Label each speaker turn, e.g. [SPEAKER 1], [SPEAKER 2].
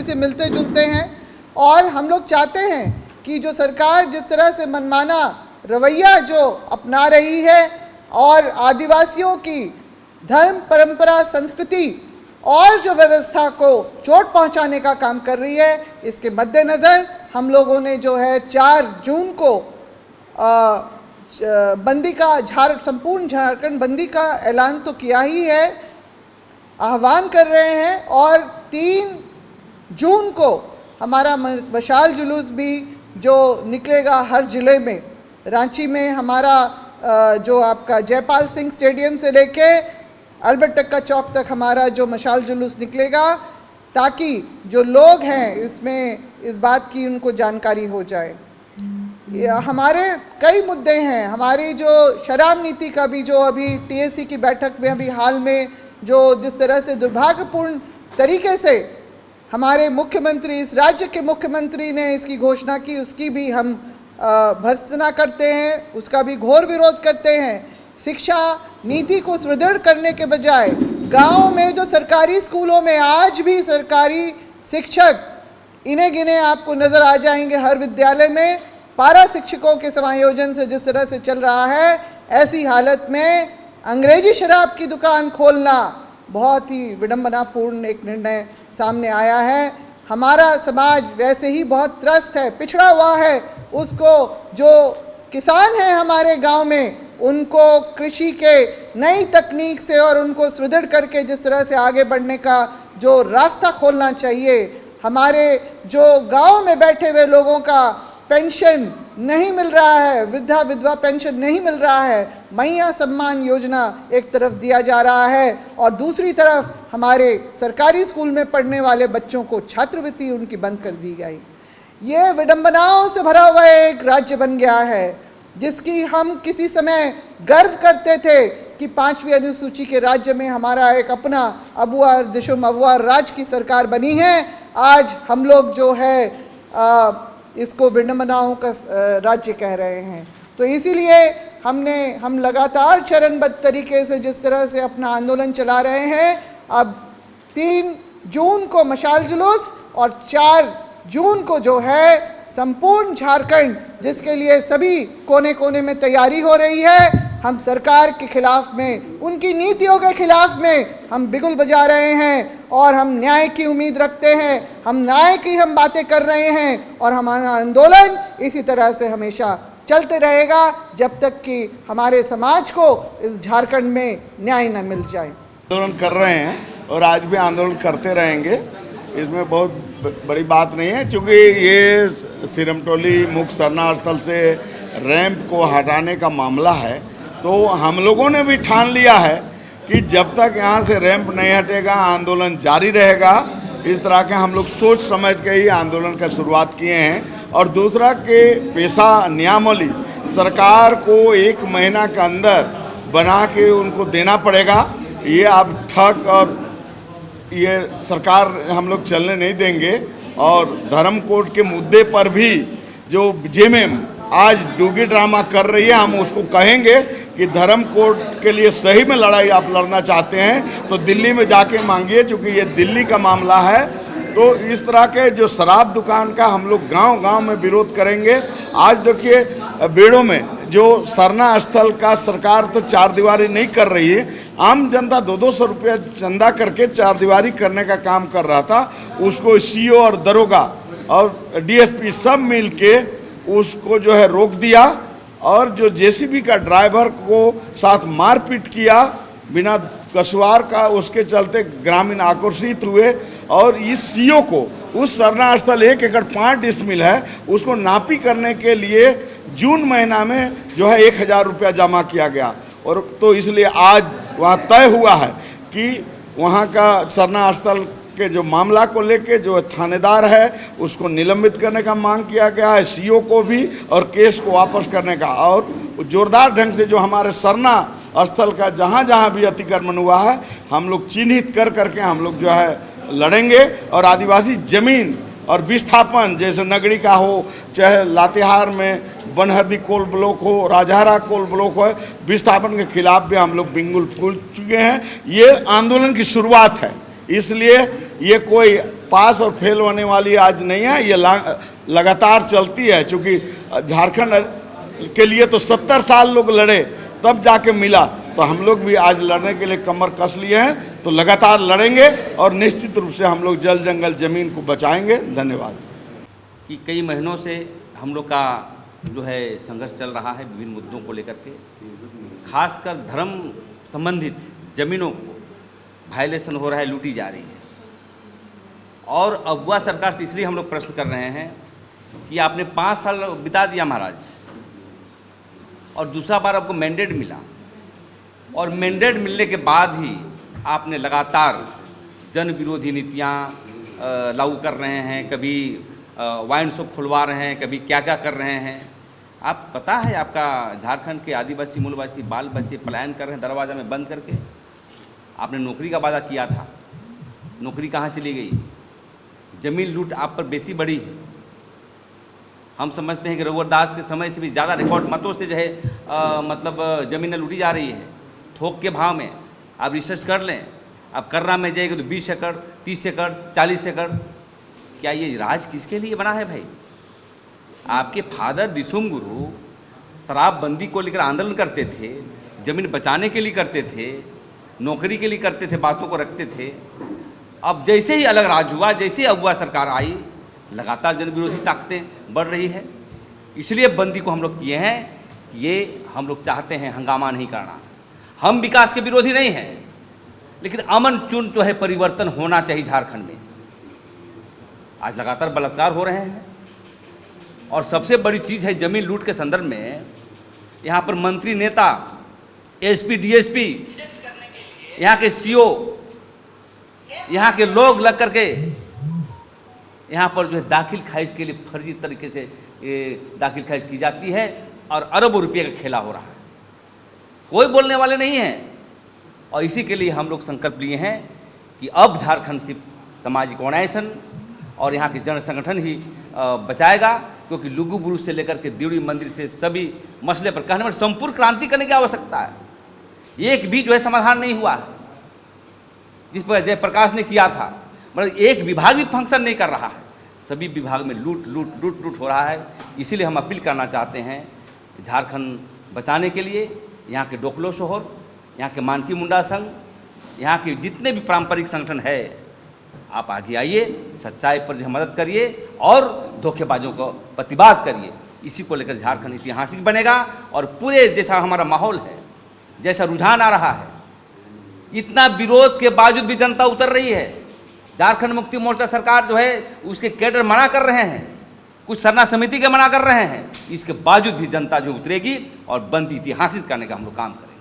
[SPEAKER 1] से मिलते जुलते हैं और हम लोग चाहते हैं कि जो सरकार जिस तरह से मनमाना रवैया जो अपना रही है और आदिवासियों की धर्म, परंपरा, संस्कृति और जो व्यवस्था को चोट पहुंचाने का काम कर रही है, इसके मद्देनज़र हम लोगों ने जो है 4 जून को बंदी का संपूर्ण झारखंड बंदी का ऐलान तो किया ही है, आह्वान कर रहे हैं। और 3 जून को हमारा मशाल जुलूस भी जो निकलेगा हर ज़िले में। रांची में हमारा जो आपका जयपाल सिंह स्टेडियम से लेके अल्बर्ट टक्का चौक तक हमारा जो मशाल जुलूस निकलेगा, ताकि जो लोग हैं इसमें इस बात की उनको जानकारी हो जाए। हमारे कई मुद्दे हैं, हमारी जो शराब नीति का भी जो अभी टीएसी की बैठक में अभी हाल में जो जिस तरह से दुर्भाग्यपूर्ण तरीके से हमारे मुख्यमंत्री, इस राज्य के मुख्यमंत्री ने इसकी घोषणा की, उसकी भी हम भर्त्सना करते हैं, उसका भी घोर विरोध करते हैं। शिक्षा नीति को सुदृढ़ करने के बजाय गाँव में जो सरकारी स्कूलों में आज भी सरकारी शिक्षक इन्हें गिने आपको नज़र आ जाएंगे हर विद्यालय में, पारा शिक्षकों के समायोजन से जिस तरह से चल रहा है, ऐसी हालत में अंग्रेजी शराब की दुकान खोलना बहुत ही विडंबनापूर्ण एक निर्णय सामने आया है। हमारा समाज वैसे ही बहुत त्रस्त है, पिछड़ा हुआ है। उसको जो किसान हैं हमारे गांव में, उनको कृषि के नई तकनीक से और उनको सुदृढ़ करके जिस तरह से आगे बढ़ने का जो रास्ता खोलना चाहिए। हमारे जो गांव में बैठे हुए लोगों का पेंशन नहीं मिल रहा है, वृद्धा विधवा पेंशन नहीं मिल रहा है, मैया सम्मान योजना एक तरफ दिया जा रहा है और दूसरी तरफ हमारे सरकारी स्कूल में पढ़ने वाले बच्चों को छात्रवृत्ति उनकी बंद कर दी गई। ये विडंबनाओं से भरा हुआ एक राज्य बन गया है, जिसकी हम किसी समय गर्व करते थे कि 5वीं अनुसूची के राज्य में हमारा एक अपना अबुआ दिशुम अबुआ राज की सरकार बनी है। आज हम लोग जो है इसको विडंबनाओं का राज्य कह रहे हैं। तो इसीलिए हम लगातार चरणबद्ध तरीके से जिस तरह से अपना आंदोलन चला रहे हैं, अब 3 जून को मशाल जुलूस और 4 जून को जो है संपूर्ण झारखंड, जिसके लिए सभी कोने कोने में तैयारी हो रही है। हम सरकार के खिलाफ में, उनकी नीतियों के खिलाफ में हम बिगुल बजा रहे हैं और हम न्याय की उम्मीद रखते हैं। हम न्याय की हम बातें कर रहे हैं और हमारा आंदोलन इसी तरह से हमेशा चलते रहेगा जब तक कि हमारे समाज को इस झारखंड में न्याय न मिल जाए।
[SPEAKER 2] आंदोलन कर रहे हैं और आज भी आंदोलन करते रहेंगे, इसमें बहुत बड़ी बात नहीं है। चूँकि ये सिरमटोली मुख्य सरना स्थल से रैंप को हटाने का मामला है, तो हम लोगों ने भी ठान लिया है कि जब तक यहाँ से रैंप नहीं हटेगा आंदोलन जारी रहेगा। इस तरह के हम लोग सोच समझ के ही आंदोलन का शुरुआत किए हैं। और दूसरा कि पेशा नियमावली सरकार को 1 महीना के अंदर बना के उनको देना पड़ेगा। ये अब ठग और ये सरकार हम लोग चलने नहीं देंगे। और धर्म कोड के मुद्दे पर भी जो जेएमएम आज डूगी ड्रामा कर रही है, हम उसको कहेंगे कि धर्म कोड के लिए सही में लड़ाई आप लड़ना चाहते हैं तो दिल्ली में जाके मांगिए, क्योंकि ये दिल्ली का मामला है। तो इस तरह के जो शराब दुकान का हम लोग गांव-गांव में विरोध करेंगे। आज देखिए बेड़ों में जो सरना स्थल का सरकार तो 4 दीवारी नहीं कर रही है, आम जनता 200 रुपया चंदा करके 4 दीवारी करने का काम कर रहा था। उसको सीओ और दरोगा और डीएसपी सब मिल के उसको जो है रोक दिया और जो जेसीबी का ड्राइवर को साथ मारपीट किया बिना कसूर का, उसके चलते ग्रामीण आक्रोशित हुए। और इस सीओ को उस सरना स्थल 1 एकड़ 5 डिसमिल है, उसको नापी करने के लिए जून महीना में जो है 1000 रुपया जमा किया गया। और तो इसलिए आज वहाँ तय हुआ है कि वहाँ का सरना स्थल के जो मामला को लेके जो थानेदार है उसको निलंबित करने का मांग किया गया है, सीओ को भी, और केस को वापस करने का। और जोरदार ढंग से जो हमारे सरना स्थल का जहाँ जहाँ भी अतिक्रमण हुआ है हम लोग चिन्हित कर करके हम लोग जो है लड़ेंगे। और आदिवासी जमीन और विस्थापन जैसे नगरी का हो, चाहे लातेहार में बनहरदी कोल ब्लॉक हो, राजहरा कोल ब्लॉक हो, विस्थापन के खिलाफ भी हम लोग बिंगुल फूल चुके हैं। ये आंदोलन की शुरुआत है, इसलिए ये कोई पास और फेल होने वाली आज नहीं है, ये लगातार चलती है। चूँकि झारखंड के लिए तो 70 साल लोग लड़े तब जाके मिला, तो हम लोग भी आज लड़ने के लिए कमर कस लिए हैं, तो लगातार लड़ेंगे और निश्चित रूप से हम लोग जल जंगल ज़मीन को बचाएंगे। धन्यवाद।
[SPEAKER 3] कि कई महीनों से हम लोग का जो है संघर्ष चल रहा है विभिन्न मुद्दों को लेकर के, खासकर धर्म संबंधित ज़मीनों को वायलेशन हो रहा है, लूटी जा रही है। और अगुआ सरकार से इसलिए हम लोग प्रश्न कर रहे हैं कि आपने 5 साल बिता दिया महाराज, और दूसरा बार आपको मैंडेट मिला, और मैंडेट मिलने के बाद ही आपने लगातार जन विरोधी नीतियाँ लागू कर रहे हैं, कभी वाइन शॉप खुलवा रहे हैं, कभी क्या क्या कर रहे हैं। आप पता है आपका झारखंड के आदिवासी मूलवासी बाल बच्चे पलायन कर रहे हैं दरवाज़ा में बंद करके। आपने नौकरी का वादा किया था, नौकरी कहाँ चली गई? ज़मीन लूट आप पर बेसी बढ़ी है। हम समझते हैं कि रघुवर दास के समय से भी ज़्यादा रिकॉर्ड मतों से जो है मतलब ज़मीनें लूटी जा रही है थोक के भाव में। आप रिसर्च कर लें, अब कर्रा में जाएगा तो 20 एकड़, 30 एकड़, 40 एकड़। क्या ये राज किसके लिए बना है भाई? आपके फादर दिसुम गुरु शराबबंदी को लेकर आंदोलन करते थे, ज़मीन बचाने के लिए करते थे, नौकरी के लिए करते थे, बातों को रखते थे। अब जैसे ही अलग राज हुआ, जैसे ही अगुआ सरकार आई, लगातार जन विरोधी ताकतें बढ़ रही है। इसलिए बंदी को हम लोग किए हैं कि ये हम लोग चाहते हैं हंगामा नहीं करना। हम विकास के विरोधी नहीं हैं, लेकिन अमन चुन जो है परिवर्तन होना चाहिए झारखंड में। आज लगातार बलात्कार हो रहे हैं, और सबसे बड़ी चीज़ है ज़मीन लूट के संदर्भ में यहाँ पर मंत्री, नेता, एसपी, डीएसपी, यहाँ के सीओ, यहाँ के लोग लग करके यहाँ पर जो है दाखिल खारिज के लिए फर्जी तरीके से दाखिल खारिज की जाती है, और अरबों रुपये का खेला हो रहा है। कोई बोलने वाले नहीं हैं। और इसी के लिए हम लोग संकल्प लिए हैं कि अब झारखंड सिर्फ सामाजिक ऑर्गेनाइजेशन और यहाँ के जन संगठन ही बचाएगा, क्योंकि लुगु बुरु से लेकर के देवड़ी मंदिर से सभी मसले पर कहने में संपूर्ण क्रांति करने की आवश्यकता है। एक भी जो है समाधान नहीं हुआ है, जिस पर जयप्रकाश ने किया था। मतलब एक विभाग भी फंक्शन नहीं कर रहा है, सभी विभाग में लूट लूट लूट लूट हो रहा है। इसीलिए हम अपील करना चाहते हैं झारखंड बचाने के लिए यहाँ के डोकलो शोहर, यहाँ के मानकी मुंडा संघ, यहाँ के जितने भी पारंपरिक संगठन है, आप आगे आइए, सच्चाई पर जो मदद करिए और धोखेबाजों को प्रतिवाद करिए। इसी को लेकर झारखंड ऐतिहासिक बनेगा। और पूरे जैसा हमारा माहौल है, जैसा रुझान आ रहा है, इतना विरोध के बावजूद भी जनता उतर रही है। झारखंड मुक्ति मोर्चा सरकार जो है उसके कैडर मना कर रहे हैं, कुछ सरना समिति के मना कर रहे हैं, इसके बावजूद भी जनता जो उतरेगी और बंदी ऐतिहासिक करने का हम लोग काम करेंगे।